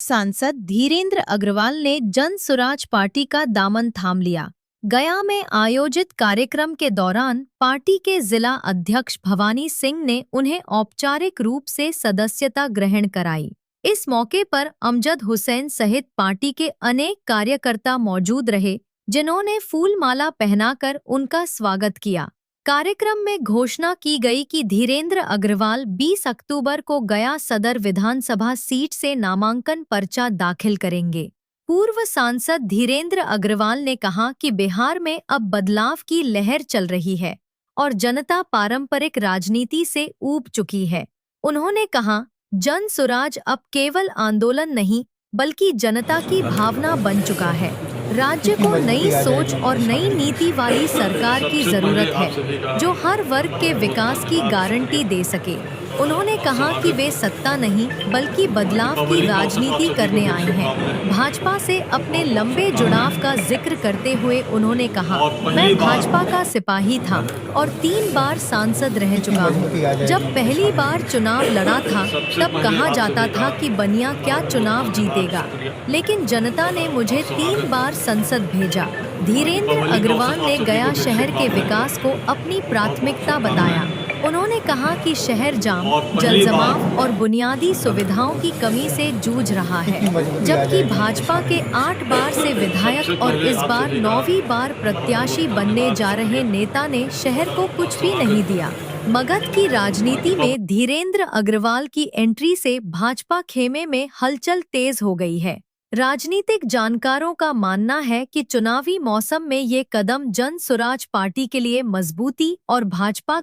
सांसद धीरेन्द्र अग्रवाल ने जन सुराज पार्टी का दामन थाम लिया। गया में आयोजित कार्यक्रम के दौरान पार्टी के जिला अध्यक्ष भवानी सिंह ने उन्हें औपचारिक रूप से सदस्यता ग्रहण कराई। इस मौके पर अमजद हुसैन सहित पार्टी के अनेक कार्यकर्ता मौजूद रहे, जिन्होंने फूल माला पहनाकर उनका स्वागत किया। कार्यक्रम में घोषणा की गई कि धीरेन्द्र अग्रवाल 20 अक्टूबर को गया सदर विधानसभा सीट से नामांकन पर्चा दाखिल करेंगे। पूर्व सांसद धीरेन्द्र अग्रवाल ने कहा कि बिहार में अब बदलाव की लहर चल रही है और जनता पारंपरिक राजनीति से ऊब चुकी है। उन्होंने कहा, जन सुराज अब केवल आंदोलन नहीं बल्कि जनता की भावना बन चुका है। राज्य को नई सोच और नई नीति वाली सरकार की जरूरत है, जो हर वर्ग के विकास की गारंटी दे सके। उन्होंने कहा कि वे सत्ता नहीं बल्कि बदलाव की राजनीति करने आए हैं। भाजपा से अपने लंबे जुड़ाव का जिक्र करते हुए उन्होंने कहा, मैं भाजपा का सिपाही था और 3 बार सांसद रह चुका हूँ। जब पहली बार चुनाव लड़ा था तब कहा जाता था कि बनिया क्या चुनाव जीतेगा, लेकिन जनता ने मुझे 3 बार संसद भेजा। धीरेन्द्र अग्रवाल ने गया शहर के विकास को अपनी प्राथमिकता बताया। उन्होंने कहा कि शहर जाम, जलजमाव और बुनियादी सुविधाओं की कमी से जूझ रहा है, जबकि भाजपा के 8 बार से विधायक और इस बार 9वीं बार प्रत्याशी बनने जा रहे नेता ने शहर को कुछ भी नहीं दिया। मगध की राजनीति में धीरेन्द्र अग्रवाल की एंट्री से भाजपा खेमे में हलचल तेज हो गई है। राजनीतिक जानकारों का मानना है कि चुनावी मौसम में ये कदम जन सुराज पार्टी के लिए मजबूती और भाजपा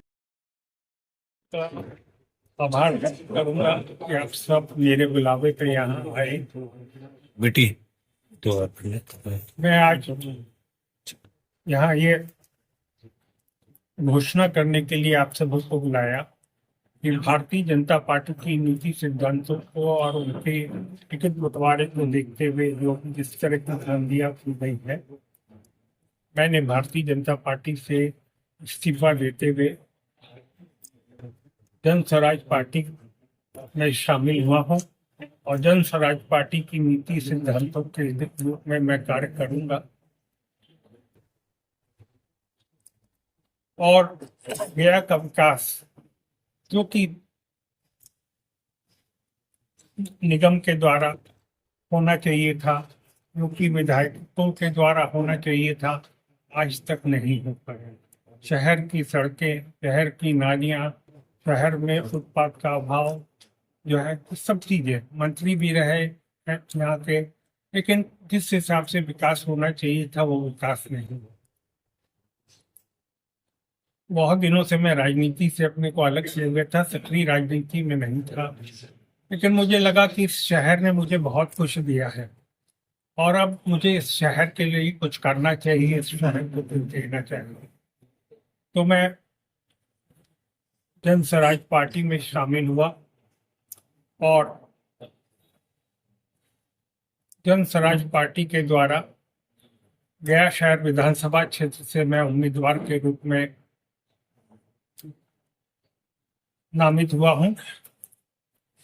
आभार करूंगा कि आप सब मेरे बुलावे पे यहाँ आए। बेटी तो मैं आज यहाँ ये घोषणा करने के लिए आप सबको बुलाया कि भारतीय जनता पार्टी की नीति सिद्धांतों को और उनके टिकट बंटवारे को देखते हुए जो जिस तरह की धांधियां की गई है, मैंने भारतीय जनता पार्टी से इस्तीफा देते हुए जन स्वराज पार्टी में शामिल हुआ हूँ और जन स्वराज पार्टी की नीति सिद्धांतों के रूप में मैं कार्य करूंगा और गया का विकास जो कि निगम के द्वारा होना चाहिए था, जो कि विधायकों के द्वारा होना चाहिए था, आज तक नहीं हो पाया। शहर की सड़कें, शहर की नालियां, शहर में फुटपाथ का अभाव जो है, सब चीजें मंत्री भी रहे यहाँ के, लेकिन जिस हिसाब से विकास होना चाहिए था वो विकास नहीं हुआ। बहुत दिनों से मैं राजनीति से अपने को अलग किए हुए था, सक्रिय राजनीति में नहीं था, लेकिन मुझे लगा कि इस शहर ने मुझे बहुत कुछ दिया है और अब मुझे इस शहर के लिए कुछ करना चाहिए, इस शहर को कुछ देना चाहिए। तो मैं जन स्वराज पार्टी में शामिल हुआ और जन स्वराज पार्टी के द्वारा गया शहर विधानसभा क्षेत्र से मैं उम्मीदवार के रूप में नामित हुआ हूं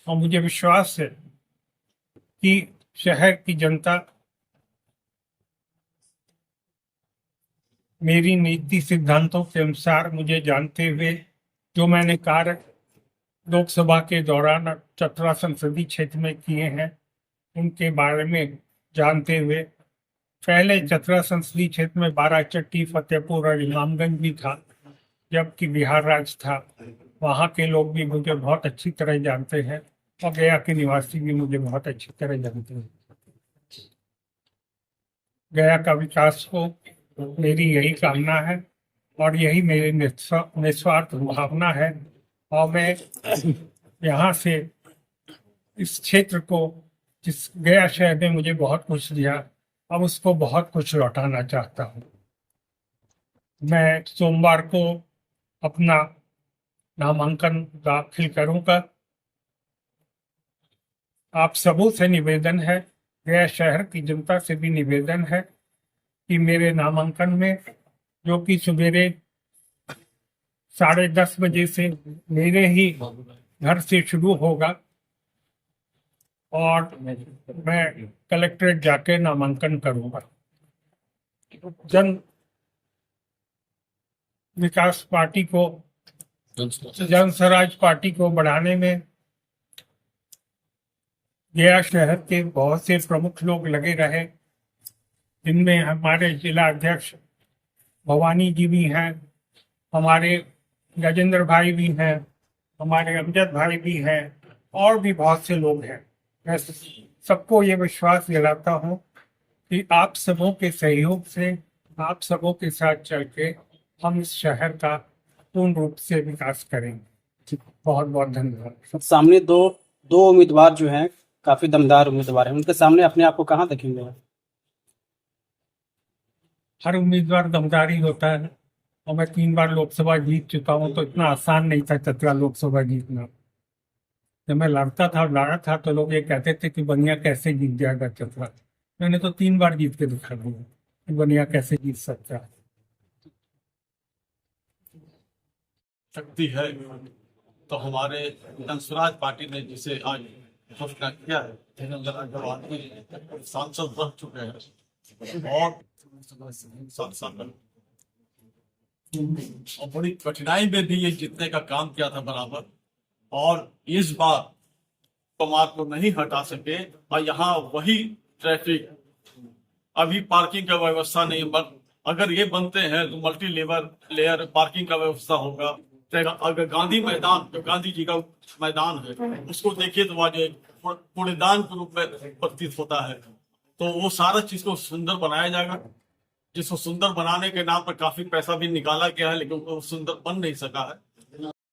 और मुझे विश्वास है कि शहर की जनता मेरी नीति सिद्धांतों के अनुसार मुझे जानते हुए जो मैंने कार्य लोकसभा के दौरान चतरा संसदीय क्षेत्र में किए हैं उनके बारे में जानते हुए, पहले चतरा संसदीय क्षेत्र में बाराचट्टी, फतेहपुर और इमामगंज भी था जबकि बिहार राज्य था। वहाँ के लोग भी मुझे बहुत अच्छी तरह जानते हैं और गया के निवासी भी मुझे बहुत अच्छी तरह जानते हैं। गया का विकास को मेरी यही कामना है और यही मेरी निस्वार्थ भावना है और मैं यहाँ से इस क्षेत्र को, जिस गया शहर ने मुझे बहुत कुछ दिया, अब उसको बहुत कुछ लौटाना चाहता हूँ। मैं सोमवार को अपना नामांकन दाखिल करूंगा। आप सबों से निवेदन है, गया शहर की जनता से भी निवेदन है कि मेरे नामांकन में, जो कि सवेरे 10:30 बजे से मेरे ही घर से शुरू होगा और मैं कलेक्ट्रेट जाके नामांकन करूंगा। जन विकास पार्टी को, जन स्वराज पार्टी को बढ़ाने में गया शहर के बहुत से प्रमुख लोग लगे रहे। इनमें हमारे जिला अध्यक्ष भवानी जी भी हैं, हमारे गजेंद्र भाई भी हैं, हमारे अमजद भाई भी हैं और भी बहुत से लोग हैं। मैं सबको ये विश्वास दिलाता हूँ कि आप सबों के सहयोग से, आप सबों के साथ चल के हम इस शहर का पूर्ण रूप से विकास करेंगे। बहुत बहुत धन्यवाद। सामने दो उम्मीदवार जो हैं काफी दमदार उम्मीदवार हैं, उनके सामने अपने आप को कहाँ देखेंगे? हर उम्मीदवार दमदारी होता है और मैं 3 बार लोकसभा जीत चुका हूँ, तो इतना आसान नहीं था चतरा लोकसभा जीतना। जब मैं लड़ता था और लड़ा था तो लोग ये कहते थे कि बनिया कैसे जीत जाएगा चतरा। मैंने तो 3 बार जीत के दिखा दिया कि बनिया कैसे जीत सकता है। शक्ति है तो हमारे जन स्वराज पार्टी ने जिसे आज घोषणा किया है, धीरेन्द्र अग्रवाल जी सांसद बन चुके हैं और सांसद और बड़ी कठिनाई में भी ये जीतने का काम किया था बराबर, और इस बार कुमार को नहीं हटा सके और यहाँ वही ट्रैफिक, अभी पार्किंग का व्यवस्था नहीं, अगर ये बनते हैं तो मल्टी लेयर पार्किंग का व्यवस्था होगा। अगर गांधी मैदान, जो गांधी जी का मैदान है, उसको देखिए तो वह जो कूड़ेदान के रूप में प्रतीत होता है, तो वो सारा चीज को सुंदर बनाया जाएगा। जिसको सुंदर बनाने के नाम पर काफी पैसा भी निकाला गया है, लेकिन वो सुंदर बन नहीं सका है।